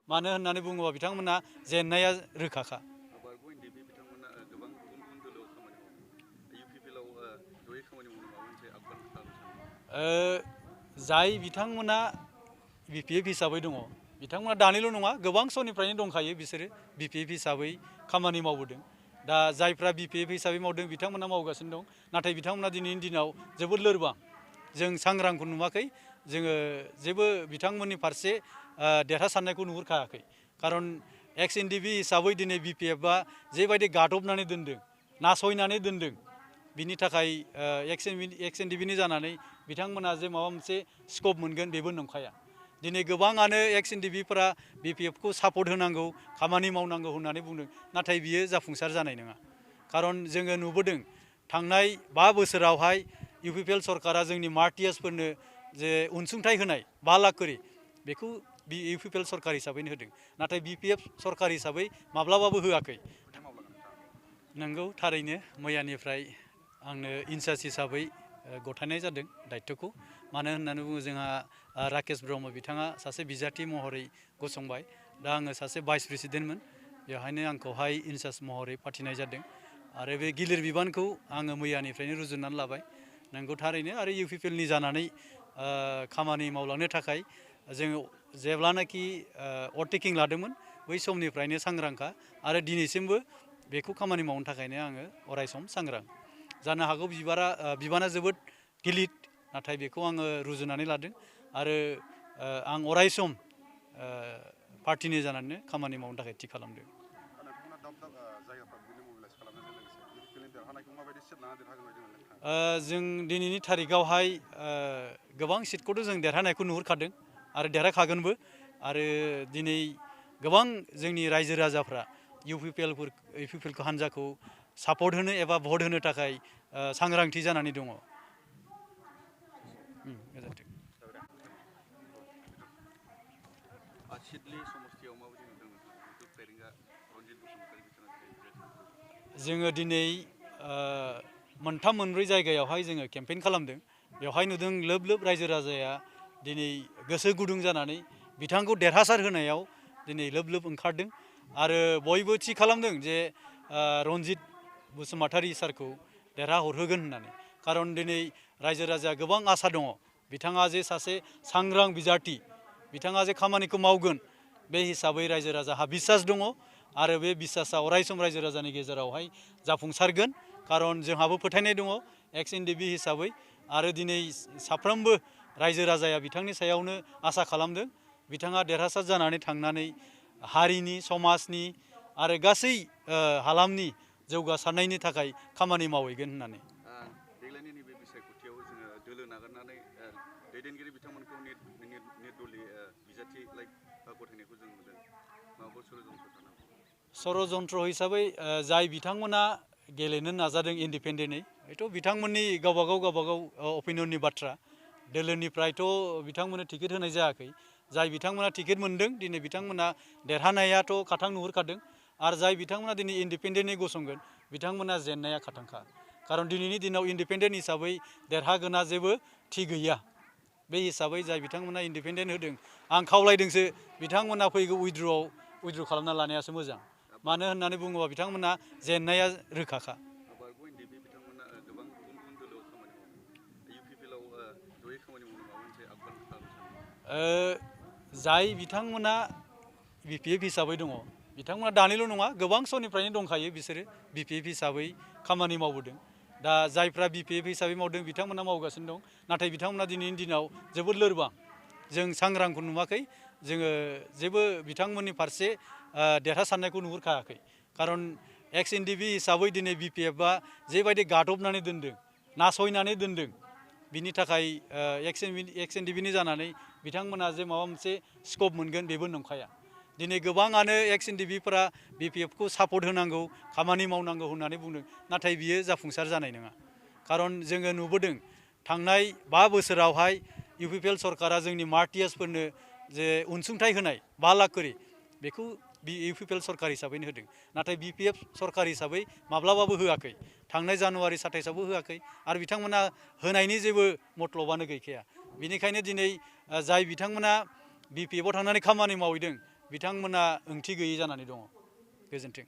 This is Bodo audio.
मानो होननानै बुङोबा बिथांमोना जेननाया रोखाखा। जाय बिथांमोना BPF हिसाबै दङ बिथांमोना दानिल' नङा गोबां समनिफ्रायनो दंखायो बिसोरो BPF हिसाबै खामानि मावबोदों। दा जायफ्रा BPF हिसाबै मावदों बिथांमोना मावगासिनो दं, नाथाय बिथांमोना दिनैनि दिनाव जोबोद लोरबां। जों सांग्रांखौ नुवाखै, जोङो जेबो बिथांमोननि फारसे देरहासारनायखौ नुहुरखायाखै। खारन एक्स NDB हिसाबै दिनै BPFआ जेबायदि गादबनानै दोनदों, नासयनानै दोनदों, बिनि थाखाय एक्स NDBनि जानानै बिथांमोना जे माबा मोनसे स्कप मोनगोन बेबो नंखाया। दिनै गोबाङानो एक्स NDBफोरा BPFखौ सापर्ट होनांगौ, खामानि मावनांगौ होननानै बुंदों, नाथाय बियो जाफुंसार जानाय नङा। खारन जोङो नुबोदों थांनाय 5 बोसोरावहाय UPPL सरकारा जोंनि मार्टियार्सफोरनो जे अनसुंथाइ होनाय 5 लाख करि, बेखौ UPPL सरकार हिसाबैनो होदों, नाथाय BPF सरकार हिसाबै माब्लाबाबो होआखै। नंगौ, थारैनो मैयानिफ्राय आंनो इनचार्ज हिसाबै गथायनाय जादों दायित्वखौ। मानो होननानै बुङो जोंहा राकेश ब्रह्म बिथाङा सासे बिजाथि महरै गसंबाय। दा आङो सासे भाइस प्रेसिडेन्टमोन, बेवहायनो आंखौहाय इनचार्ज महरै फाथिनाय जादों। आरो बे गिलिर बिबानखौ आङो मैयानिफ्रायनो रुजुननानै लाबाय। नंगौ, थारैनो आरो UPPLनि जानानै खामानि मावलांनो थाखाय जोङो जेब्लानाखि अभारटेकिं लादोंमोन बै समनिफ्रायनो सांग्रांखा आरो दिनैसिमबो बेखौ खामानि मावनो थाखायनो आङो अरायसम सांग्रां। जानो हागौ बिबाना जोबोद गिलिर, नाथाय बेखौ आङो रुजुनानै लादों आरो आं अरायसम पार्टिनि जानानै खामानि मावनो थाखाय थि खालामदों। जों दिनैनि थारिखआवहाय गोबां सिटखौथ' जों देरहानायखौ नुहुरखादों आरो देरहाखागोनबो। आरो दिनै गोबां जोंनि रायजो राजाफ्रा UPPLखौ हान्जाखौ सापर्ट होनो एबा भट होनो थाखाय सांग्रांथि जानानै दङ। गोजोन्थों। जोङो दिनै मोनथाम मोनब्रै जायगायावहाय जोङो केम्पेइन खालामदों। बेवहाय नुदों लोब लोब रायजो राजाया दिनै गोसो गुदुं जानानै बिथांखौ देरहासार होनायाव दिनै लोब लोब ओंखारदों आरो बयबो थि खालामदों जे रनजित बसुमतारी सारखौ देरहाहरहोगोन होननानै। खारन दिनै रायजो राजाया गोबां आसा दङ, बिथाङा जे सासे सांग्रां बिजाथि, बिथाङा जे खामानिखौ मावगोन, बे हिसाबै रायजो राजाहा बिसास दङ आरो बे बिसासा अरायसम रायजो राजानि गेजेरावहाय जाफुंसारगोन। खारन जोंहाबो फोथायनाय दङ एक्स NDB हिसाबै आरो दिनै साफ्रोमबो रायजो राजाया बिथांनि सायावनो आसा खालामदों बिथाङा देरहासार जानानै थांनानै हारिनि, समाजनि आरो गासै हालामनि जौगासारनायनि थाखाय खामानि मावहैगोन होननानै। देग्लायनि नैबे बिसायख'थियाव जोङो दोलो नागारनानै दैदेनगिरि बिथांमोनखौ निर्दलीय बिजाथि गथायनायखौ जों नुदों। माबाफोर षड़यन्त्र सानो? षड़यन्त्र हिसाबै जाय बिथांमोना गेलेनो नाजादों इन्डिपेन्डेन्टै, हयथ' बिथांमोननि गावबागाव अपिनियननि बाथ्रा। दोलोनिफ्रायथ' बिथांमोननो टिकेट होनाय जायाखै। जाय बिथांमोना टिकेट मोनदों दिनै बिथांमोना देरहानायाथ' खाथां नुहुरखादों आरो जाय बिथांमोना दिनै इन्डिपेन्डेन्टै गसंगोन बिथांमोना जेननाया खाथांखा। खारन दिनैनि दिनाव इन्डिपेन्डेन्ट हिसाबै देरहागोना जेबो थि गैया। बे हिसाबै जाय बिथांमोना इन्डिपेन्डेन्ट होदों, आं खावलायदोंसो बिथांमोना फैगौ उइथड्र खालामना लानायासो मोजां। मानो होननानै बुङोबा बिथांमोना जेननाया रोखाखा। जाय बिथांमोना BPF हिसाबै दङ बिथांमोना दानिल' नङा गोबां समनिफ्रायनो दंखायो बिसोरो BPF हिसाबै खामानि मावबोदों। दा जायफ्रा BPF हिसाबै मावदों बिथांमोना मावगासिनो दं, नाथाय बिथांमोना दिनैनि दिनाव जोबोद लोरबां। जों सांग्रांखौ नुवाखै, जोङो जेबो बिथांमोननि फारसे देरहासारनायखौ नुहुरखायाखै। खारन एक्स NDB हिसाबै दिनै BPFआ जेबायदि गादबनानै दोनदों, नासयनानै दोनदों, बिनि थाखाय एक्स NDBनि जानानै बिथांमोना जे माबा मोनसे स्कप मोनगोन बेबो नंखाया। दिनै गोबाङानो एक्स NDBफोरा BPFखौ सापर्ट होनांगौ, खामानि मावनांगौ होननानै बुंदों, नाथाय बियो जाफुंसार जानाय नङा। खारन जोङो नुबोदों थांनाय 5 बोसोरावहाय UPPL सरकारा जोंनि मार्टियार्सफोरनो जे अनसुंथाइ होनाय 5 लाख करि, बेखौ UPPL सरकार हिसाबैनो होदों, नाथाय BPF सरकार हिसाबै माब्लाबाबो होआखै। थांनाय जानुवारि 27आवबो होआखै आरो बिथांमोना होनायनि जेबो मतलबानो गैखाया। बेनिखायनो दिनै जाय बिथांमोना BPFआव थांनानै खामानि मावहैदों बिथांमोना ओंथि गैयै जानानै दङ। गोजोन्थों।